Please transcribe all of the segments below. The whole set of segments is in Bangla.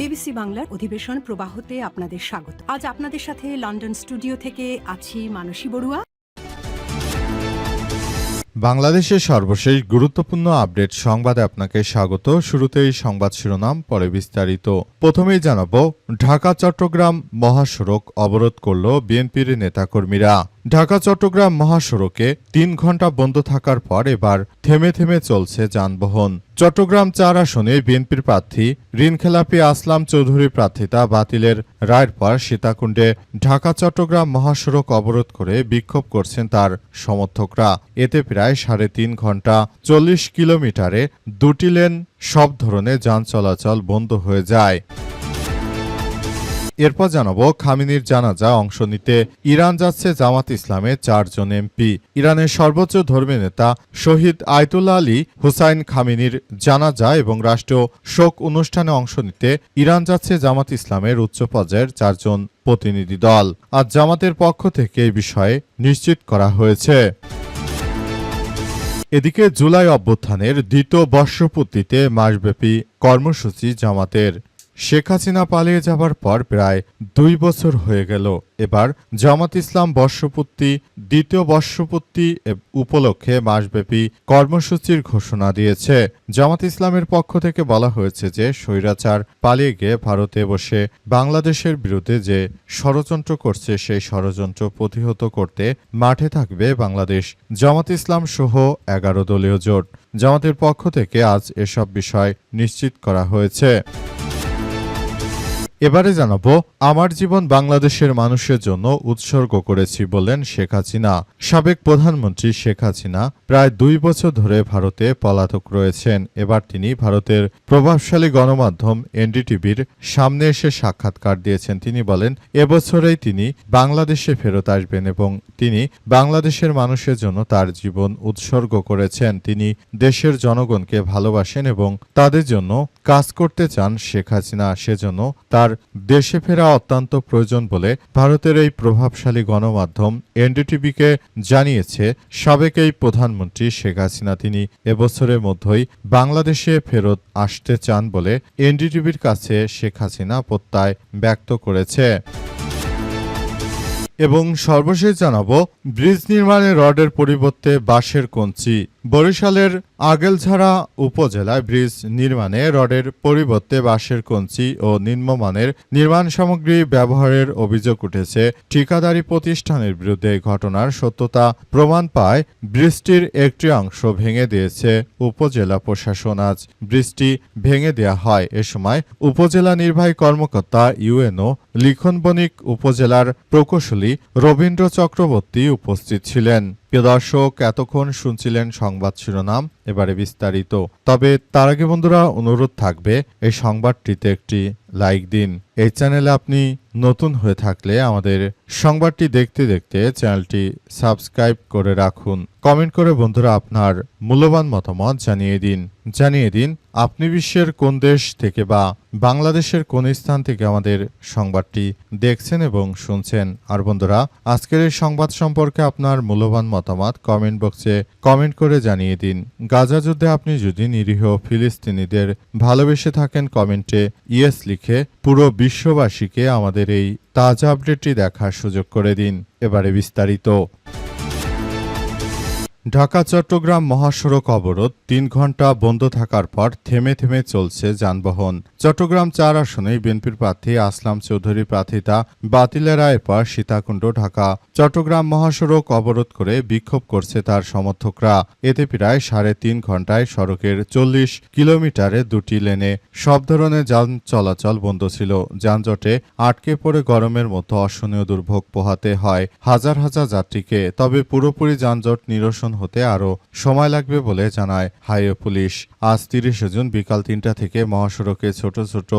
বিবিসি বাংলার অধিবেশন প্রবাহতে আপনাদের স্বাগত। আজ আপনাদের সাথে লন্ডন স্টুডিও থেকে আছি মানসী বড়ুয়া। বাংলাদেশের সর্বশেষ গুরুত্বপূর্ণ আপডেট সংবাদে আপনাকে স্বাগত। শুরুতেই সংবাদ শিরোনাম, পরে বিস্তারিত। প্রথমেই জানাবো, ঢাকা চট্টগ্রাম মহাসড়ক অবরোধ করল বিএনপির নেতাকর্মীরা। ঢাকা চট্টগ্রাম মহাসড়কে 3 ঘণ্টা বন্ধ থাকার পর এবার থেমে থেমে চলছে যানবাহন। চট্টগ্রাম 4 আসনে বিএনপির প্রার্থী ঋণখেলাপি আসলাম চৌধুরী প্রার্থিতা বাতিলের রায়ের পর সীতাকুণ্ডে ঢাকা চট্টগ্রাম মহাসড়ক অবরোধ করে বিক্ষোভ করছেন তার সমর্থকরা। এতে প্রায় 3.5 ঘণ্টা 40 কিলোমিটারে 2টি লেন সব ধরনের যান চলাচল বন্ধ হয়ে যায়। এরপর জানাবো, খামেনির জানাজা অংশ নিতে ইরান যাচ্ছে জামাত ইসলামের 4 জন এমপি। ইরানের সর্বোচ্চ ধর্মীয় নেতা শহীদ আয়তুল্লাহ আলী হুসাইন খামেনির জানাজা এবং রাষ্ট্রীয় শোক অনুষ্ঠানে অংশ নিতে ইরান যাচ্ছে জামাত ইসলামের উচ্চ পর্যায়ের 4 জন প্রতিনিধি দল। আজ জামাতের পক্ষ থেকে এই বিষয়ে নিশ্চিত করা হয়েছে। এদিকে জুলাই অভ্যুত্থানের দ্বিতীয় বর্ষপূর্তিতে মাসব্যাপী কর্মসূচি জামাতের। শেখ হাসিনা পালিয়ে যাবার পর প্রায় 2 বছর হয়ে গেল। এবার জামাত ইসলাম দ্বিতীয় বর্ষপূর্তি উপলক্ষে মাসব্যাপী কর্মসূচির ঘোষণা দিয়েছে। জামাত ইসলামের পক্ষ থেকে বলা হয়েছে যে স্বৈরাচার পালিয়ে গিয়ে ভারতে বসে বাংলাদেশের বিরুদ্ধে যে ষড়যন্ত্র করছে সেই ষড়যন্ত্র প্রতিহত করতে মাঠে থাকবে বাংলাদেশ জামাত ইসলাম সহ 11 দলীয় জোট। জামাতের পক্ষ থেকে আজ এসব বিষয় নিশ্চিত করা হয়েছে। এবারে জানাবো, আমার জীবন বাংলাদেশের মানুষের জন্য উৎসর্গ করেছি বললেন শেখ হাসিনা। সাবেক প্রধানমন্ত্রী শেখ হাসিনা প্রায় 2 বছর ধরে ভারতে পলাতক রয়েছেন। এবার তিনি ভারতের প্রভাবশালী গণমাধ্যম এনডিটিভির সামনে এসে সাক্ষাৎকার দিয়েছেন। তিনি বলেন, এবছরেই তিনি বাংলাদেশে ফেরত আসবেন এবং তিনি বাংলাদেশের মানুষের জন্য তার জীবন উৎসর্গ করেছেন। তিনি দেশের জনগণকে ভালোবাসেন এবং তাদের জন্য কাজ করতে চান শেখ হাসিনা। সেজন্য তার দেশে ফেরা অত্যন্ত প্রয়োজন বলে ভারতের এই প্রভাবশালী গণমাধ্যম এনডিটিভিকে জানিয়েছে সাবেক এই প্রধানমন্ত্রী শেখ হাসিনা। তিনি এবছরের মধ্যেই বাংলাদেশে ফেরত আসতে চান বলে এনডিটিভির কাছে শেখ হাসিনা প্রত্যয় ব্যক্ত করেছে। এবং সর্বশেষ জানাবো, ব্রিজ নির্মাণে রডের পরিবর্তে বাঁশের কঞ্চি। বরিশালের আগেলঝাড়া উপজেলায় ব্রিজ নির্মাণে রডের পরিবর্তে বাঁশের কঞ্চি ও নিম্নমানের নির্মাণ সামগ্রী ব্যবহারের অভিযোগ উঠেছে ঠিকাদারি প্রতিষ্ঠানের বিরুদ্ধে। ঘটনার সত্যতা প্রমাণ পায় ব্রিজটির একটি অংশ ভেঙে দিয়েছে উপজেলা প্রশাসন। আজ ব্রিজটি ভেঙে দেয়া হয়। এ সময় উপজেলা নির্বাহী কর্মকর্তা ইউএনও লিখন বণিক, উপজেলার প্রকৌশলী রবীন্দ্র চক্রবর্তী উপস্থিত ছিলেন। প্রিয় দর্শক, এতক্ষণ শুনছিলেন সংবাদ শিরোনাম, এবারে বিস্তারিত। তবে তার আগে বন্ধুরা, অনুরোধ থাকবে এই সংবাদটিতে একটি লাইক দিন। এই চ্যানেলে আপনি নতুন হয়ে থাকলে আমাদের সংবাদটি দেখতে দেখতে চ্যানেলটি সাবস্ক্রাইব করে রাখুন। কমেন্ট করে বন্ধুরা আপনার মূল্যবান মতামত জানিয়ে দিন আপনি বিশ্বের কোন দেশ থেকে বা বাংলাদেশের কোন স্থান থেকে আমাদের সংবাদটি দেখছেন এবং শুনছেন। আর বন্ধুরা, আজকের এই সংবাদ সম্পর্কে আপনার মূল্যবান মতামত কমেন্ট বক্সে কমেন্ট করে জানিয়ে দিন। গাজা যুদ্ধে আপনি যদি নিরীহ ফিলিস্তিনিদের ভালোবেসে থাকেন, কমেন্টে ইয়েস লিখে পুরো বিশ্ববাসীকে আমাদের এই তাজা আপডেটটি দেখার সুযোগ করে দিন। এবারে বিস্তারিত। ঢাকা চট্টগ্রাম মহাসড়ক অবরোধ 3 ঘণ্টা বন্ধ থাকার পর থেমে থেমে চলছে যানবাহন। চট্টগ্রাম 4 আসনে বিএনপির প্রার্থী আসলাম চৌধুরী প্রার্থিতা বাতিলের রায়ের পর সীতাকুণ্ড ঢাকা চট্টগ্রাম মহাসড়ক অবরোধ করে বিক্ষোভ করছে তার সমর্থকরা। এতে প্রায় 3.5 ঘণ্টায় সড়কের 40 কিলোমিটারে 2টি লেনে সব ধরনের যান চলাচল বন্ধ ছিল। যানজটে আটকে পড়ে গরমের মতো অসহনীয় দুর্ভোগ পোহাতে হয় হাজার হাজার যাত্রীকে। তবে পুরোপুরি যানজট নিরসন হতে আরও সময় লাগবে বলে জানায় হাইওয়ে পুলিশ। আজ 30 জুন বিকাল 3টা থেকে মহাসড়কে ছোট ছোট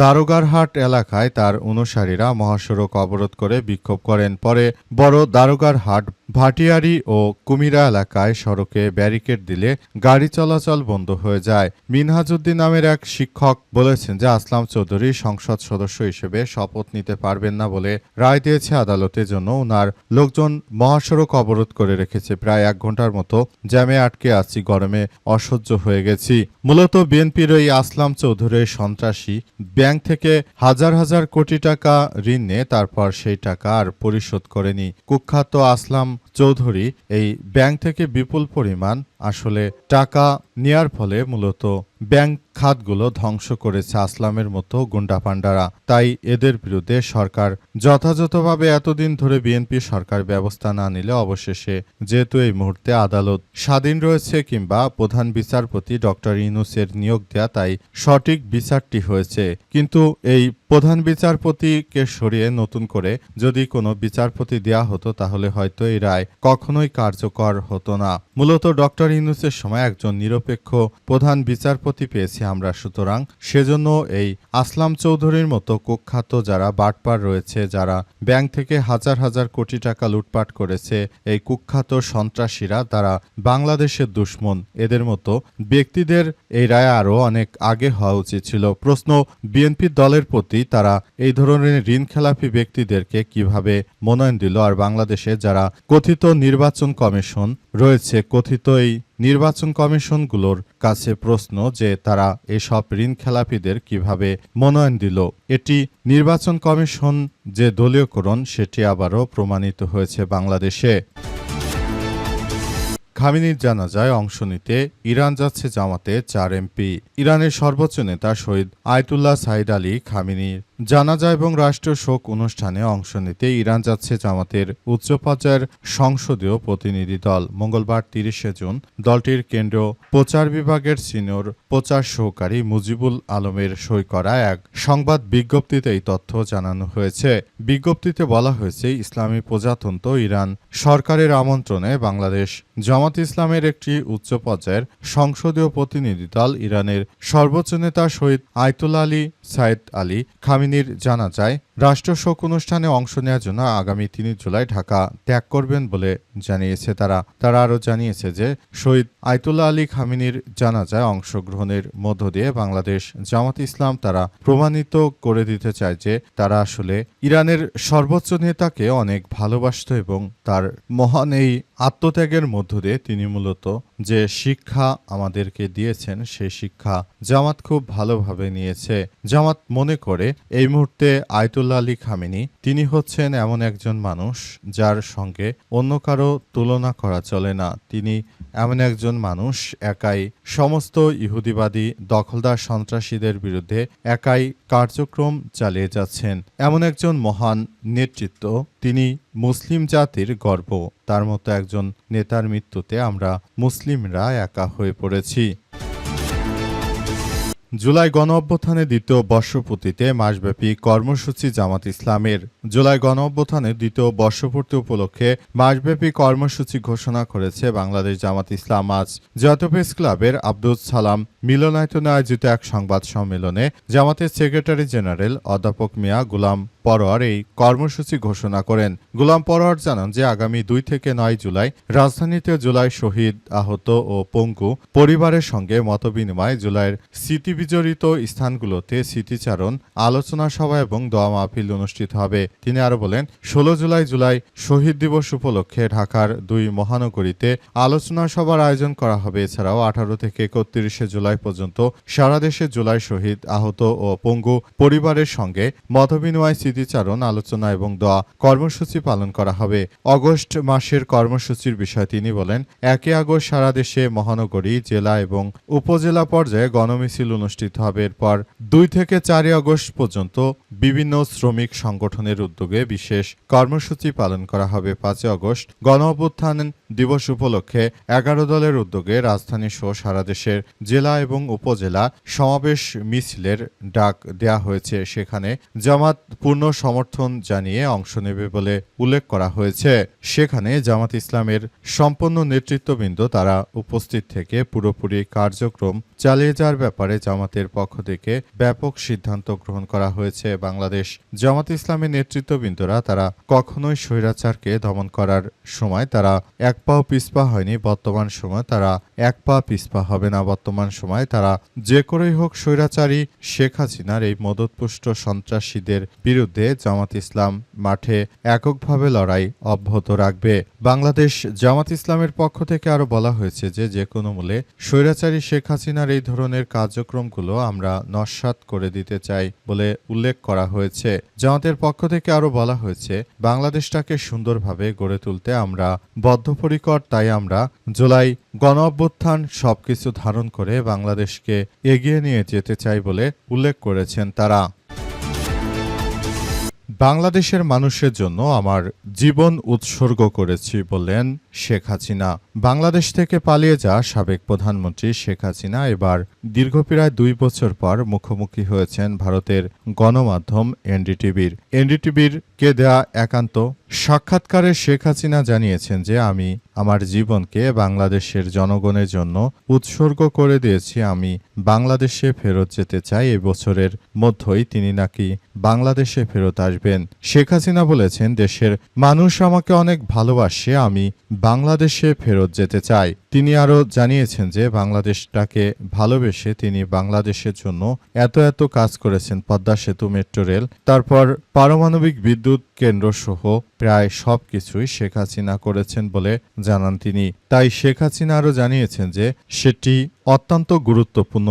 দারোগারহাট এলাকায় তার অনুসারীরা মহাসড়ক অবরোধ করে বিক্ষোভ করেন। পরে বড় দারোগারহাট ভাটিয়ারি ও কুমিরা এলাকায় সড়কে ব্যারিকেড দিলে গাড়ি চলাচল বন্ধ হয়ে যায়। মিনহাজউদ্দিন নামের এক শিক্ষক বলেছেন যে আসলাম চৌধুরী সংসদ সদস্য হিসেবে শপথ নিতে পারবেন না বলে রায় দিয়েছে আদালতের জন্য ওনার লোকজন মহাসড়ক অবরোধ করে রেখেছে। প্রায় 1 ঘন্টার মতো জ্যামে আটকে আছি, গরমে অসহ্য হয়ে গেছি। মূলত বিএনপির এই আসলাম চৌধুরী সন্ত্রাসী ব্যাংক থেকে হাজার হাজার কোটি টাকা ঋণ নিয়ে তারপর সেই টাকা আর পরিশোধ করেনি। কুখ্যাত আসলাম চৌধুরী এই ব্যাংক থেকে বিপুল পরিমাণ আসলে টাকা নেয়ার ফলে মূলত ব্যাংক খাতগুলো ধ্বংস করেছে আসলামের মতো গুন্ডাপান্ডারা। তাই এদের বিরুদ্ধে সরকার যথাযথভাবে এতদিন ধরে বিএনপি সরকার ব্যবস্থা না নিলে অবশেষে যেহেতু এই মুহূর্তে আদালত স্বাধীন রয়েছে কিংবা প্রধান বিচারপতি ডক্টর ইউনূসের নিয়োগ দেয়া, তাই সঠিক বিচারটি হয়েছে। কিন্তু এই প্রধান বিচারপতিকে সরিয়ে নতুন করে যদি কোনো বিচারপতি দেয়া হতো তাহলে হয়তো এই রায় কখনোই কার্যকর হতো না। মূলত ডক্টর ইউনূসের সময় একজন নিরপেক্ষ প্রধান বিচারপতি পেয়েছি আমরা, সুতরাং সেজন্য এই আসলাম চৌধুরীর মতো কুখ্যাত যারা বাটপার রয়েছে, যারা ব্যাংক থেকে হাজার হাজার কোটি টাকা লুটপাট করেছে, এই কুখ্যাত সন্ত্রাসীরা তারা বাংলাদেশের দুশ্মন। এদের মতো ব্যক্তিদের এই রায় আরও অনেক আগে হওয়া উচিত ছিল। প্রশ্ন, বিএনপি দলের প্রতি তারা এই ধরনের ঋণখেলাপি ব্যক্তিদেরকে কিভাবে মনোনয়ন দিল? আর বাংলাদেশে যারা কথিত নির্বাচন কমিশন রয়েছে, কথিত এই নির্বাচন কমিশনগুলোর কাছে প্রশ্ন যে তারা এসব ঋণখেলাপিদের কিভাবে মনোনয়ন দিল। এটি নির্বাচন কমিশন যে দলীয়করণ সেটি আবারও প্রমাণিত হয়েছে বাংলাদেশে। খামেনির জানাজায় অংশ নিতে ইরান যাচ্ছে জামাতে 4 এমপি। ইরানের সর্বোচ্চ নেতা শহীদ আয়াতুল্লাহ সাইদ আলী খামেনির জানাজা এবং রাষ্ট্রীয় শোক অনুষ্ঠানে অংশ নিতে ইরান যাচ্ছে জামাতের উচ্চ পর্যায়ের সংসদীয় প্রতিনিধি দল। মঙ্গলবার 30শে জুন দলটির কেন্দ্রীয় প্রচার বিভাগের সিনিয়র প্রচার সহকারী মুজিবুল আলমের সই করা এক সংবাদ বিজ্ঞপ্তিতে এই তথ্য জানানো হয়েছে। বিজ্ঞপ্তিতে বলা হয়েছে, ইসলামী প্রজাতন্ত্র ইরান সরকারের আমন্ত্রণে বাংলাদেশ জামাত ইসলামের একটি উচ্চ পর্যায়ের সংসদীয় প্রতিনিধি দল ইরানের সর্বোচ্চ নেতা শহীদ আয়াতুল্লাহ আলী সাইদ আলী খামেনির জানাজায় রাষ্ট্রীয় শোক অনুষ্ঠানে অংশ নেওয়ার জন্য আগামী 3 জুলাই ঢাকা ত্যাগ করবেন বলে জানিয়েছে তারা আরও জানিয়েছে যে শহীদ আয়াতুল্লাহ আলী খামেনির জানাজায় অংশগ্রহণের মধ্য দিয়ে বাংলাদেশ জামাত ইসলাম তারা প্রমাণিত করে দিতে চায় যে তারা আসলে ইরানের সর্বোচ্চ নেতাকে অনেক ভালোবাসত এবং তার মহান এই আত্মত্যাগের মধ্য দিয়ে তিনি মূলত যে শিক্ষা আমাদেরকে দিয়েছেন সেই শিক্ষা জামাত খুব ভালোভাবে নিয়েছে। জামাত মনে করে এই মুহূর্তে আয়াতুল্লাহ আলী খামেনি তিনি হচ্ছেন এমন একজন মানুষ যার সঙ্গে অন্য কারো তুলনা করা চলে না। তিনি এমন একজন মানুষ একাই সমস্ত ইহুদিবাদী দখলদার সন্ত্রাসীদের বিরুদ্ধে একাই কার্যক্রম চালিয়ে যাচ্ছেন। এমন একজন মহান নেতৃত্ব, তিনি মুসলিম জাতির গর্ব। তার মতো একজন নেতার মৃত্যুতে আমরা মুসলিমরা একা হয়ে পড়েছি। জুলাই গণঅভ্যুত্থানের দ্বিতীয় বর্ষপূর্তিতে মাসব্যাপী কর্মসূচি জামাত ইসলামের। জুলাই গণঅভ্যুত্থানের দ্বিতীয় বর্ষপূর্তি উপলক্ষে মাসব্যাপী কর্মসূচি ঘোষণা করেছে বাংলাদেশ জামাত ইসলাম। আজ জাতীয় প্রেস ক্লাবের আব্দুল সালাম মিলনায়তনে আয়োজিত এক সংবাদ সম্মেলনে জামাতের সেক্রেটারি জেনারেল অধ্যাপক মিয়া গোলাম পরোয়ার এই কর্মসূচি ঘোষণা করেন। গোলাম পরোয়ার জানান যে আগামী 2 থেকে 9 জুলাই রাজধানীতে জুলাই শহীদ, আহত ও পঙ্গু পরিবারের সঙ্গে মতবিনিময়, জুলাইয়ের স্মৃতিবিজড়িত স্থানগুলোতে স্মৃতিচারণ, আলোচনা সভা এবং দোয়া মাহফিল অনুষ্ঠিত হবে। তিনি আরো বলেন, 16 জুলাই শহীদ দিবস উপলক্ষে ঢাকার 2 মহানগরীতে আলোচনা সভার আয়োজন করা হবে। এছাড়াও 18 থেকে 31 জুলাই পর্যন্ত সারা দেশে জুলাই শহীদ, আহত ও পঙ্গু পরিবারের সঙ্গে মতবিনিময়, স্মৃতিচারণ, আলোচনা এবং দোয়া কর্মসূচি পালন করা হবে। আগস্ট মাসের কর্মসূচির বিষয়ে তিনি বলেন, 1 আগস্ট সারা দেশে মহানগরী, জেলা এবং উপজেলা পর্যায়ে গণমিছিল অনুষ্ঠিত হবে। এরপর 2 থেকে 4 আগস্ট পর্যন্ত বিভিন্ন শ্রমিক সংগঠনের উদ্যোগে বিশেষ কর্মসূচি পালন করা হবে। 5 আগস্ট গণঅভ্যুত্থান দিবস উপলক্ষে 11 দলের উদ্যোগে রাজধানী সহ সারা দেশের জেলা এবং উপজেলা সমাবেশ মিছিলের ডাক দেয়া হয়েছে। সেখানে জামাত পূর্ণ সমর্থন জানিয়ে অংশ নেবে বলে উল্লেখ করা হয়েছে। সেখানে জামাত ইসলামের সম্পন্ন নেতৃত্ববৃন্দ তারা উপস্থিত থেকে পুরোপুরি কার্যক্রম চালিয়ে যাওয়ার ব্যাপারে জামাত জামাতের পক্ষ থেকে ব্যাপক সিদ্ধান্ত গ্রহণ করা হয়েছে। বাংলাদেশ জামাত ইসলামের নেতৃত্ববৃন্দরা তারা কখনোই স্বৈরাচারকে দমন করার সময় তারা এক পাও পিছপা হয়নি, বর্তমান সময় তারা এক পা পিছপা হবে না। বর্তমান সময় তারা যে করেই হোক স্বৈরাচারী শেখ হাসিনার এই মদতপুষ্ট সন্ত্রাসীদের বিরুদ্ধে জামাত ইসলাম মাঠে এককভাবে লড়াই অব্যাহত রাখবে। বাংলাদেশ জামাত ইসলামের পক্ষ থেকে আরো বলা হয়েছে যে কোনো মূল্যে স্বৈরাচারী শেখ হাসিনার এই ধরনের কার্যক্রমগুলো আমরা নস্যাৎ করে দিতে চাই বলে উল্লেখ করা হয়েছে। জামাতের পক্ষ থেকে আরো বলা হয়েছে বাংলাদেশটাকে সুন্দরভাবে গড়ে তুলতে আমরা বদ্ধপরিকর, তাই আমরা জুলাই গণঅভ্যুত্থান সবকিছু ধারণ করে বাংলাদেশকে এগিয়ে নিয়ে যেতে চাই বলে উল্লেখ করেছেন তারা। বাংলাদেশের মানুষের জন্য আমার জীবন উৎসর্গ করেছি বললেন শেখ হাসিনা। বাংলাদেশ থেকে পালিয়ে যাওয়া সাবেক প্রধানমন্ত্রী শেখ হাসিনা এবার দীর্ঘ প্রায় 2 বছর পর মুখোমুখি হয়েছেন ভারতের গণমাধ্যম এনডিটিভির কে দেয়া একান্ত সাক্ষাৎকারে শেখ হাসিনা জানিয়েছেন যে আমি আমার জীবনকে বাংলাদেশের জনগণের জন্য উৎসর্গ করে দিয়েছি, আমি বাংলাদেশে ফেরত যেতে চাই। এই বছরের মধ্যেই তিনি নাকি বাংলাদেশে ফেরত আসবেন। শেখ হাসিনা বলেছেন দেশের মানুষ আমাকে অনেক ভালোবাসে, আমি বাংলাদেশে ফেরত যেতে চাই। তিনি আরও জানিয়েছেন যে বাংলাদেশটাকে ভালোবেসে তিনি বাংলাদেশের জন্য এত কাজ করেছেন, পদ্মা সেতু, মেট্রো রেল, তারপর পারমাণবিক বিদ্যুৎ কেন্দ্র সহ প্রায় সবকিছুই শেখ হাসিনা করেছেন বলে জানান তিনি। তাই শেখ হাসিনা আরও জানিয়েছেন যে সেটি অত্যন্ত গুরুত্বপূর্ণ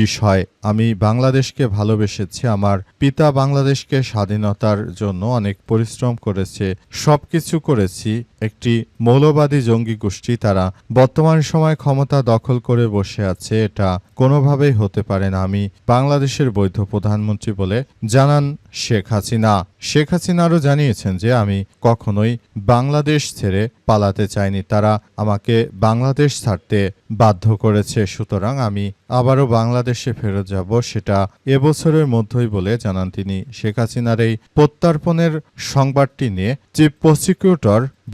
বিষয়। আমি বাংলাদেশকে ভালোবেসেছি, আমার পিতা বাংলাদেশকে স্বাধীনতার জন্য অনেক পরিশ্রম করেছে, সবকিছু করেছি। একটি মৌলবাদী জঙ্গি গোষ্ঠী তারা বর্তমান সময় ক্ষমতা দখল করে বসে আছে, এটা কোনোভাবেই হতে পারে না। আমি বাংলাদেশের বৈধ প্রধানমন্ত্রী বলে জানান শেখ হাসিনা। শেখ হাসিনা আরও জানিয়েছেন যে আমি কখনোই বাংলাদেশ ছেড়ে পালাতে চাইনি, তারা আমাকে বাংলাদেশ ছাড়তে বাধ্য করেছে, সুতরাং আমি আবারও বাংলাদেশে ফেরত যাব, সেটা এবছরের মধ্যেই বলে জানান তিনি। শেখ হাসিনার এই প্রত্যর্পণের সংবাদটি নিয়ে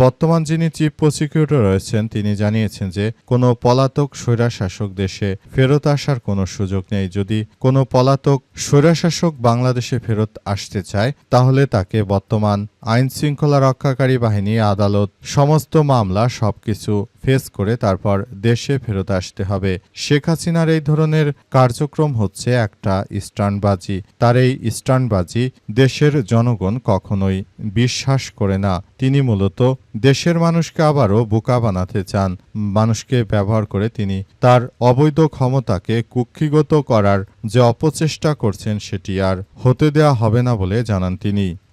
বর্তমান যিনি চিফ প্রসিকিউটর রয়েছেন তিনি জানিয়েছেন যে কোনো পলাতক স্বৈরশাসক দেশে ফেরত আসার কোনো সুযোগ নেই। যদি কোনো পলাতক স্বৈরশাসক বাংলাদেশে ফেরত আসতে চায় তাহলে তাকে বর্তমান আইন শৃঙ্খলা রক্ষাকারী বাহিনী, আদালত, সমস্ত মামলা সবকিছু ফেস করে তারপর দেশে ফেরত আসতে হবে। শেখ হাসিনার এই ধরনের কার্যক্রম হচ্ছে একটা স্টান্টবাজি। তার এই স্টান্টবাজি দেশের জনগণ কখনোই বিশ্বাস করে না। তিনি মূলত দেশের মানুষকে আবারও বোকা বানাতে চান। মানুষকে ব্যবহার করে তিনি তার অবৈধ ক্ষমতাকে কুক্ষিগত করার যে অপচেষ্টা করছেন সেটি আর হতে দেওয়া হবে না বলে জানান তিনি।